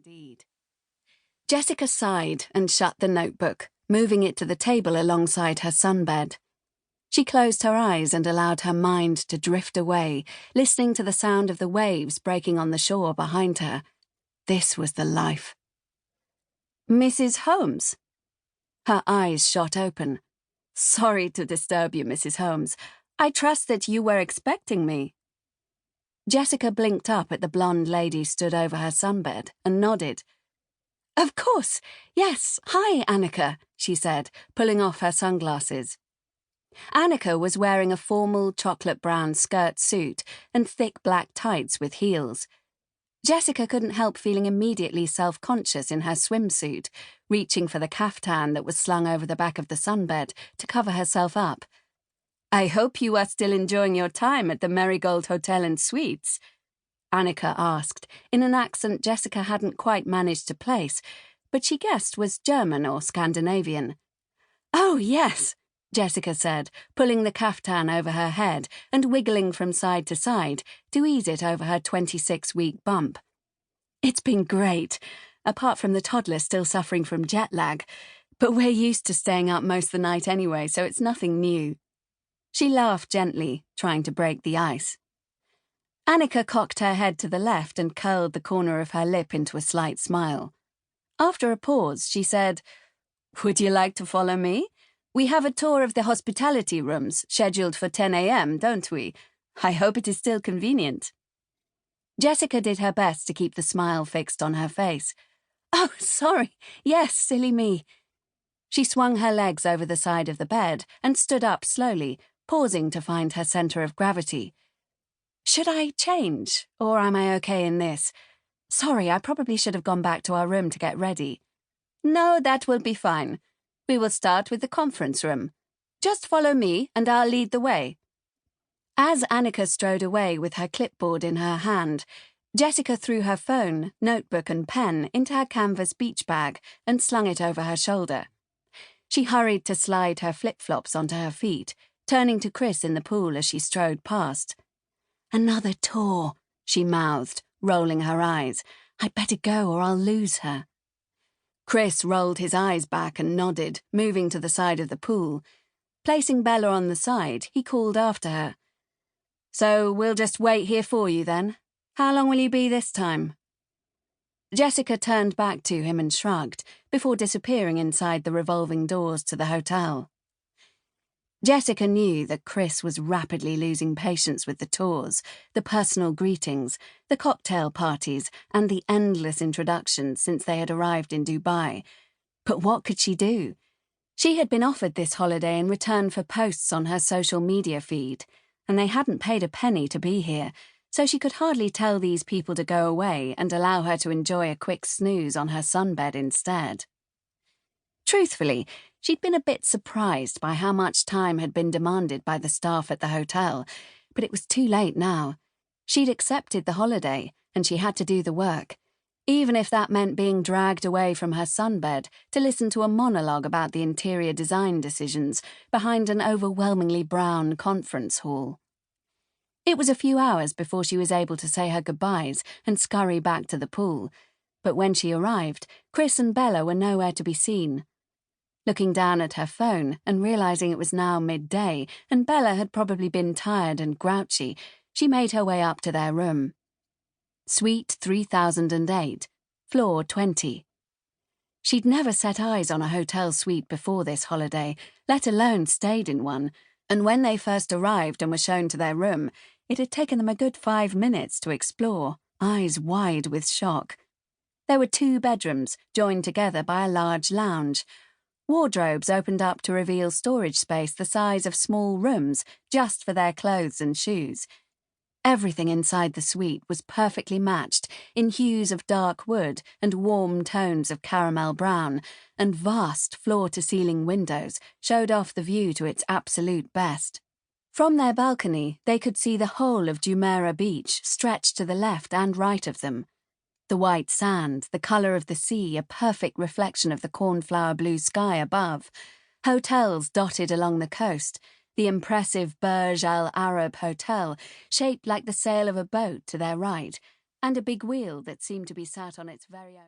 indeed. Jessica sighed and shut the notebook, moving it to the table alongside her sunbed. She closed her eyes and allowed her mind to drift away, listening to the sound of the waves breaking on the shore behind her. This was the life. "Mrs. Holmes?" Her eyes shot open. "Sorry to disturb you, Mrs. Holmes. I trust that you were expecting me." Jessica blinked up at the blonde lady stood over her sunbed and nodded. "Of course, yes. Hi, Annika," she said, pulling off her sunglasses. Annika was wearing a formal chocolate-brown skirt suit and thick black tights with heels. Jessica couldn't help feeling immediately self-conscious in her swimsuit, reaching for the caftan that was slung over the back of the sunbed to cover herself up. "I hope you are still enjoying your time at the Marigold Hotel and Suites," Annika asked, in an accent Jessica hadn't quite managed to place, but she guessed was German or Scandinavian. "Oh, yes," Jessica said, pulling the caftan over her head and wiggling from side to side to ease it over her 26-week bump. "It's been great, apart from the toddler still suffering from jet lag, but we're used to staying up most of the night anyway, so it's nothing new." She laughed gently, trying to break the ice. Annika cocked her head to the left and curled the corner of her lip into a slight smile. After a pause, she said, "Would you like to follow me? We have a tour of the hospitality rooms, scheduled for 10 a.m., don't we? I hope it is still convenient." Jessica did her best to keep the smile fixed on her face. "Oh, sorry. Yes, silly me." She swung her legs over the side of the bed and stood up slowly, pausing to find her center of gravity. "Should I change, or am I okay in this? Sorry, I probably should have gone back to our room to get ready." "No, that will be fine. We will start with the conference room. Just follow me, and I'll lead the way." As Annika strode away with her clipboard in her hand, Jessica threw her phone, notebook and pen into her canvas beach bag and slung it over her shoulder. She hurried to slide her flip-flops onto her feet, turning to Chris in the pool as she strode past. "Another tour," she mouthed, rolling her eyes. "I'd better go or I'll lose her." Chris rolled his eyes back and nodded, moving to the side of the pool. Placing Bella on the side, he called after her. "So we'll just wait here for you then? How long will you be this time?" Jessica turned back to him and shrugged, before disappearing inside the revolving doors to the hotel. Jessica knew that Chris was rapidly losing patience with the tours, the personal greetings, the cocktail parties, and the endless introductions since they had arrived in Dubai. But what could she do? She had been offered this holiday in return for posts on her social media feed, and they hadn't paid a penny to be here, so she could hardly tell these people to go away and allow her to enjoy a quick snooze on her sunbed instead. Truthfully, she'd been a bit surprised by how much time had been demanded by the staff at the hotel, but it was too late now. She'd accepted the holiday, and she had to do the work, even if that meant being dragged away from her sunbed to listen to a monologue about the interior design decisions behind an overwhelmingly brown conference hall. It was a few hours before she was able to say her goodbyes and scurry back to the pool, but when she arrived, Chris and Bella were nowhere to be seen. Looking down at her phone and realizing it was now midday and Bella had probably been tired and grouchy, she made her way up to their room. Suite 3008, floor 20. She'd never set eyes on a hotel suite before this holiday, let alone stayed in one, and when they first arrived and were shown to their room, it had taken them a good 5 minutes to explore, eyes wide with shock. There were 2 bedrooms, joined together by a large lounge. Wardrobes opened up to reveal storage space the size of small rooms just for their clothes and shoes. Everything inside the suite was perfectly matched in hues of dark wood and warm tones of caramel brown, and vast floor-to-ceiling windows showed off the view to its absolute best. From their balcony, they could see the whole of Jumeirah Beach stretched to the left and right of them. The white sand, the colour of the sea, a perfect reflection of the cornflower blue sky above, hotels dotted along the coast, the impressive Burj Al Arab Hotel, shaped like the sail of a boat to their right, and a big wheel that seemed to be sat on its very own...